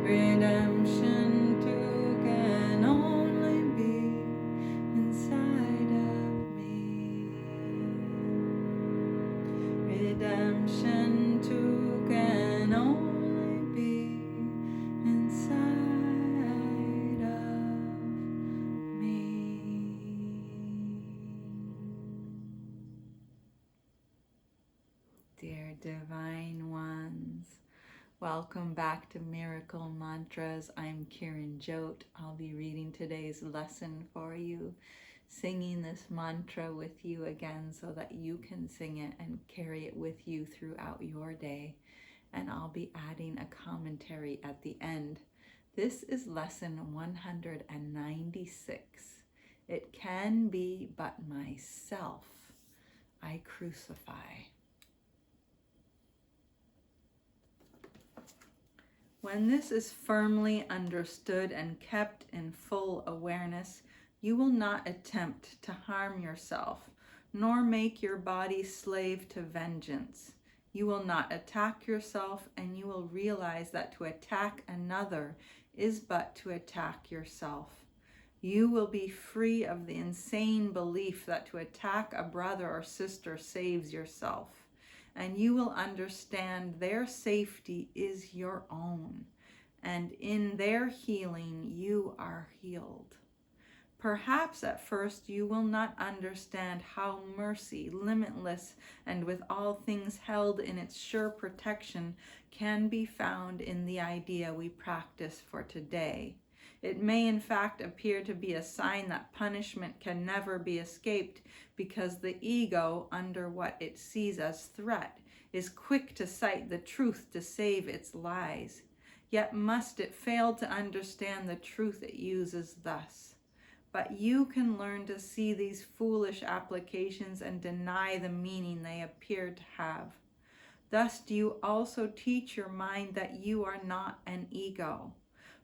Redemption too can only be inside of me. Redemption too can only be inside of me. Dear Divine Ones, welcome back to Miracle Mantras. I'm Kiran Jot. I'll be reading today's lesson for you, singing this mantra with you again so that you can sing it and carry it with you throughout your day. And I'll be adding a commentary at the end. This is lesson 196. It can be but myself I crucify. When this is firmly understood and kept in full awareness, you will not attempt to harm yourself, nor make your body slave to vengeance. You will not attack yourself, and you will realize that to attack another is but to attack yourself. You will be free of the insane belief that to attack a brother or sister saves yourself. And you will understand their safety is your own, and in their healing you are healed. Perhaps at first you will not understand how mercy, limitless and with all things held in its sure protection, can be found in the idea we practice for today. It may in fact appear to be a sign that punishment can never be escaped because the ego, under what it sees as threat, is quick to cite the truth to save its lies. Yet must it fail to understand the truth it uses thus. But you can learn to see these foolish applications and deny the meaning they appear to have. Thus do you also teach your mind that you are not an ego.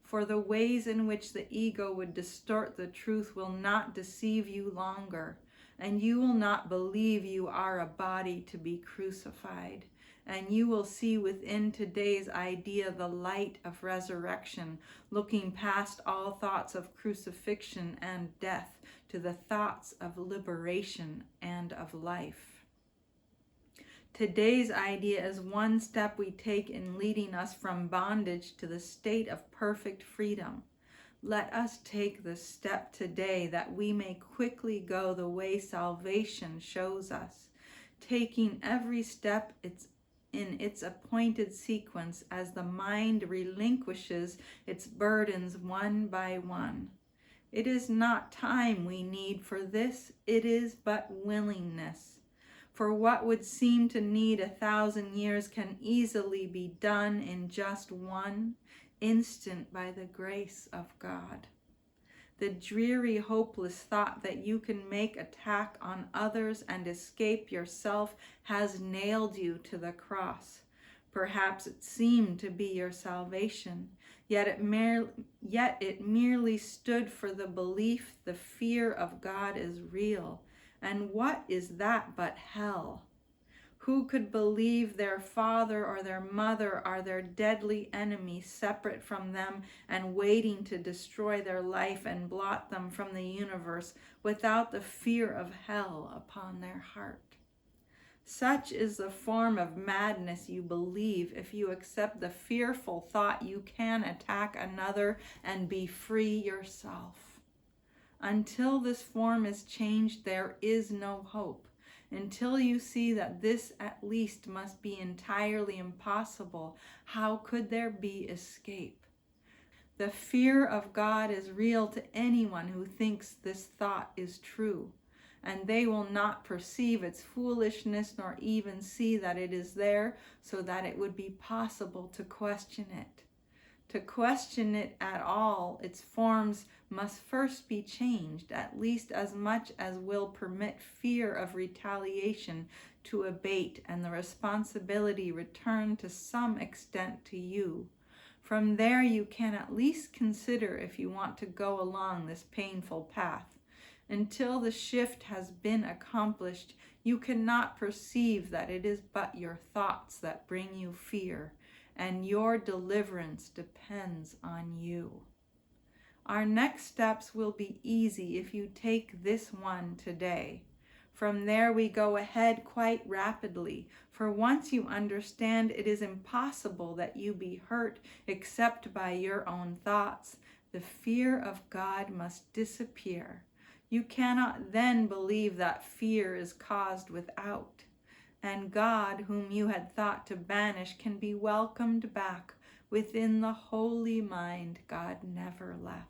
For the ways in which the ego would distort the truth will not deceive you longer, and you will not believe you are a body to be crucified. And you will see within today's idea the light of resurrection, looking past all thoughts of crucifixion and death to the thoughts of liberation and of life. Today's idea is one step we take in leading us from bondage to the state of perfect freedom. Let us take the step today that we may quickly go the way salvation shows us, taking every step in its appointed sequence as the mind relinquishes its burdens one by one. It is not time we need for this, it is but willingness. For what would seem to need 1,000 years can easily be done in just one instant by the grace of God. The dreary, hopeless thought that you can make attack on others and escape yourself has nailed you to the cross. Perhaps it seemed to be your salvation, yet it merely stood for the belief the fear of God is real. And what is that but hell? Who could believe their father or their mother are their deadly enemy, separate from them and waiting to destroy their life and blot them from the universe without the fear of hell upon their heart? Such is the form of madness you believe if you accept the fearful thought you can attack another and be free yourself. Until this form is changed, there is no hope. Until you see that this at least must be entirely impossible, how could there be escape? The fear of God is real to anyone who thinks this thought is true, and they will not perceive its foolishness nor even see that it is there so that it would be possible to question it. To question it at all, its forms must first be changed, at least as much as will permit fear of retaliation to abate and the responsibility return to some extent to you. From there you can at least consider if you want to go along this painful path. Until the shift has been accomplished, you cannot perceive that it is but your thoughts that bring you fear, and your deliverance depends on you. Our next steps will be easy if you take this one today. From there we go ahead quite rapidly, for once you understand it is impossible that you be hurt except by your own thoughts, the fear of God must disappear. You cannot then believe that fear is caused without. And God, whom you had thought to banish, can be welcomed back within the holy mind God never left.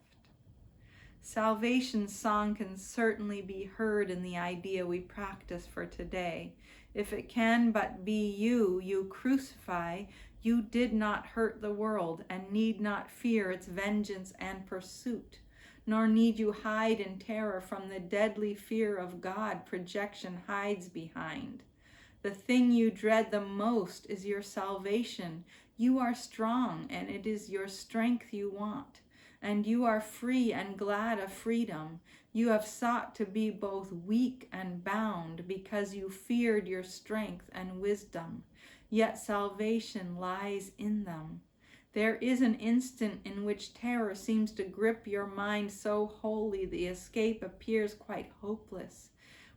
Salvation's song can certainly be heard in the idea we practice for today. If it can but be you crucify, you did not hurt the world and need not fear its vengeance and pursuit, nor need you hide in terror from the deadly fear of God projection hides behind. The thing you dread the most is your salvation. You are strong, and it is your strength you want. And you are free and glad of freedom. You have sought to be both weak and bound because you feared your strength and wisdom. Yet salvation lies in them. There is an instant in which terror seems to grip your mind so wholly the escape appears quite hopeless.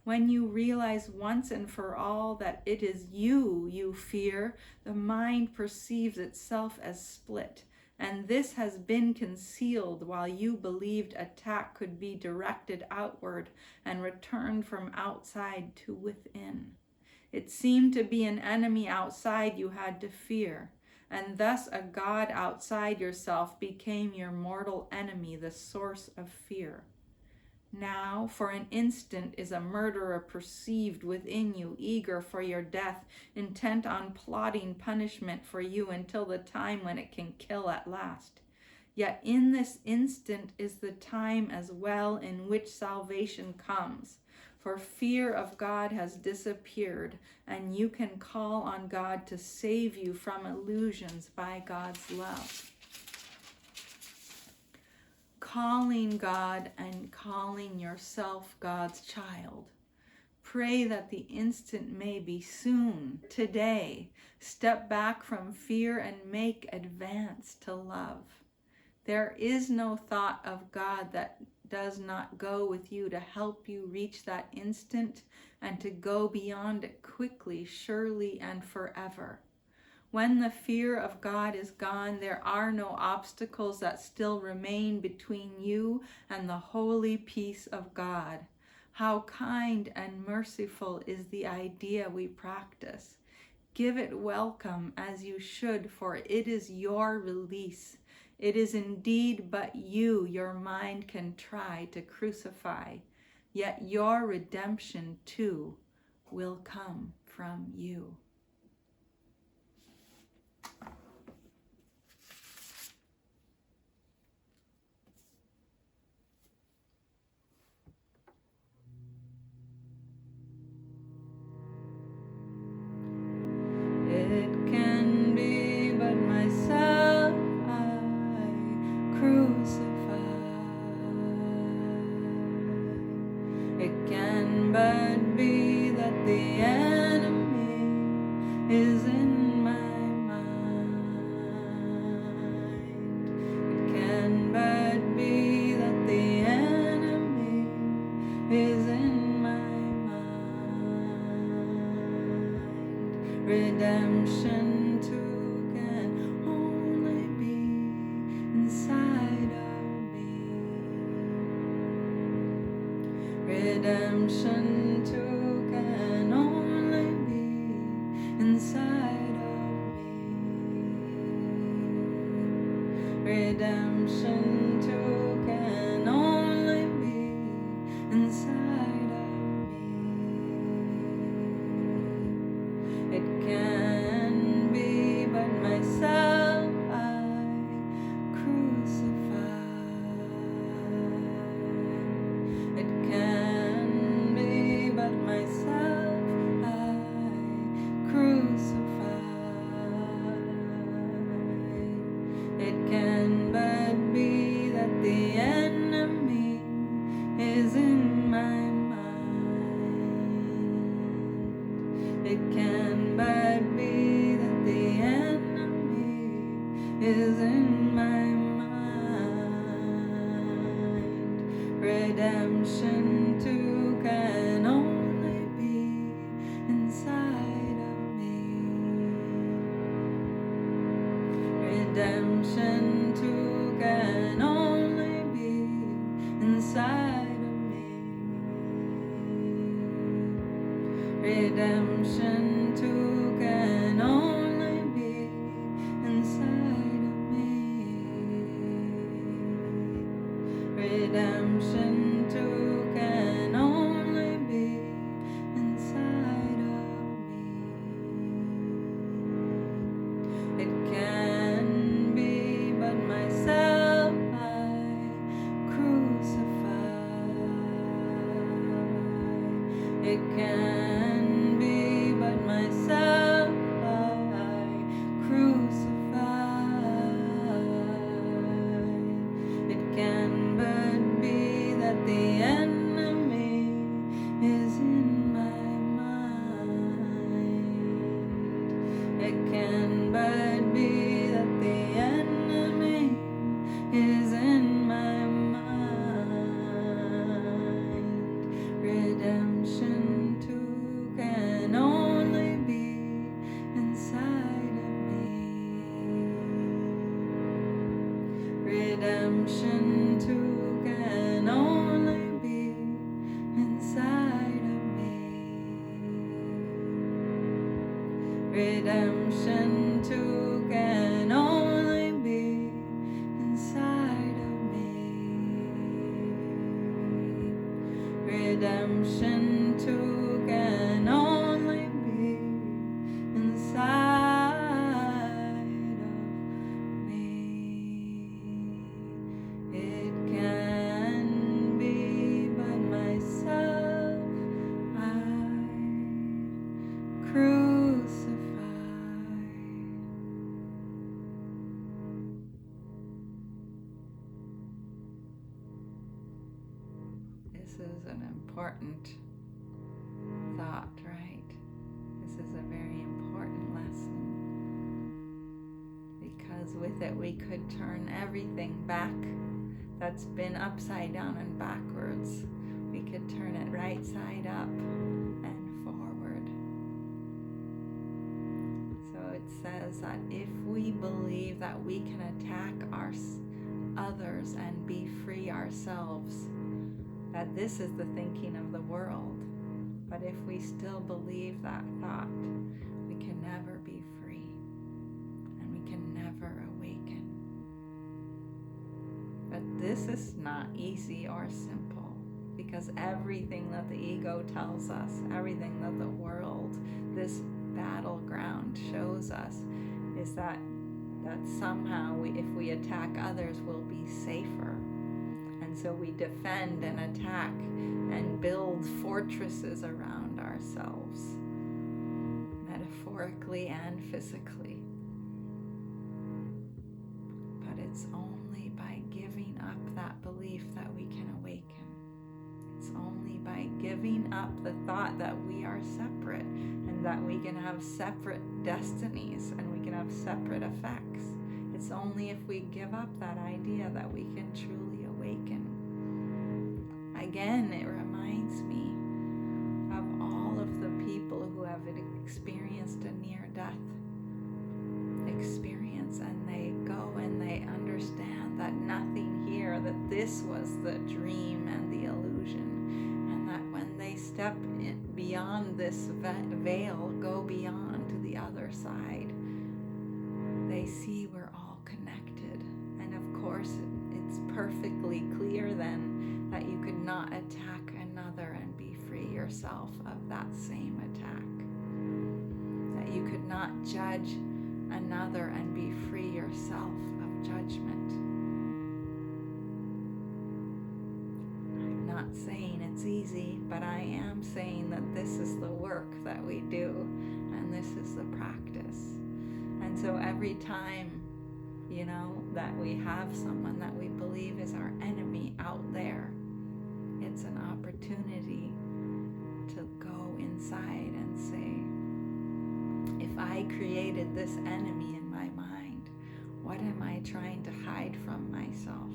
When you realize once and for all that it is you fear, the mind perceives itself as split. And this has been concealed while you believed attack could be directed outward and returned from outside to within. It seemed to be an enemy outside you had to fear, and thus a God outside yourself became your mortal enemy, the source of fear. Now, for an instant, is a murderer perceived within you, eager for your death, intent on plotting punishment for you until the time when it can kill at last. Yet in this instant is the time as well in which salvation comes, for fear of God has disappeared, and you can call on God to save you from illusions by God's love. Calling God and calling yourself God's child. Pray that the instant may be soon, today. Step back from fear and make advance to love. There is no thought of God that does not go with you to help you reach that instant and to go beyond it quickly, surely, and forever. When the fear of God is gone, there are no obstacles that still remain between you and the holy peace of God. How kind and merciful is the idea we practice. Give it welcome as you should, for it is your release. It is indeed but you your mind can try to crucify, yet your redemption too will come from you. It can be but myself I crucify. It can but be that the enemy is in my mind. It can but be that the enemy is in my mind. Redemption too can only be inside of me. Redemption too can only be inside of me. Redemption too can only be inside of me. It can be but myself I crucify. It can be but myself I crucify. It can but Redemption too can only be inside of me. It can be but myself I crucify. It can be but myself I crucify. It can but be that the enemy is in my mind. It can but be that the enemy is in my mind. Redemption too can only be inside of me. Redemption too can only be inside of me. Redemption too can only be inside of me. Redemption too can only be inside of me. It can be but myself I crucify. This is an important thought, right? This is a very important lesson, because with it we could turn everything back that's been upside down and backwards. We could turn it right side up and forward. So it says that if we believe that we can attack others and be free ourselves, that this is the thinking of the world. But if we still believe that thought, we can never be free and we can never awaken. But this is not easy or simple, because everything that the ego tells us, everything that the world, this battleground shows us, is that somehow if we attack others, we'll be safer. And so we defend and attack and build fortresses around ourselves, metaphorically and physically. But it's only by giving up that belief that we can awaken. It's only by giving up the thought that we are separate and that we can have separate destinies and we can have separate effects. It's only if we give up that idea that we can truly awaken. Again, it reminds me of all of the people who have experienced a near-death experience, and they go and they understand that nothing here, that this was the dream and the illusion, and that when they step beyond this veil, go beyond to the other side, they see we're all connected. And of course, it's perfectly clear then that you could not attack another and be free yourself of that same attack. That you could not judge another and be free yourself of judgment. I'm not saying it's easy, but I am saying that this is the work that we do, and this is the practice. And so every time, that we have someone that we believe is our enemy out there, it's an opportunity to go inside and say, if I created this enemy in my mind, what am I trying to hide from myself?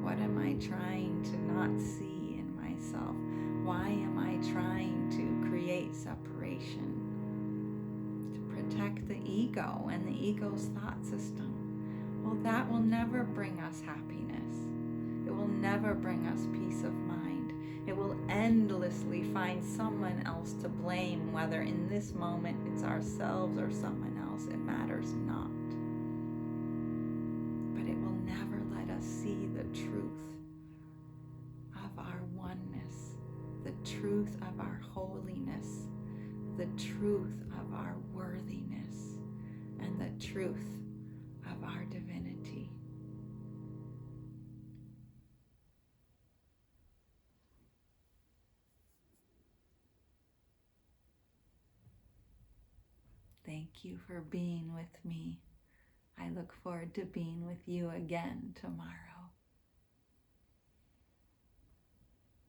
What am I trying to not see in myself? Why am I trying to create separation? To protect the ego and the ego's thought system. Well, that will never bring us happiness. It will never bring us peace of mind. It will endlessly find someone else to blame, whether in this moment it's ourselves or someone else. It matters not. But it will never let us see the truth truth of our holiness, the truth of our worthiness, and the truth of our divinity. Thank you for being with me. I look forward to being with you again tomorrow.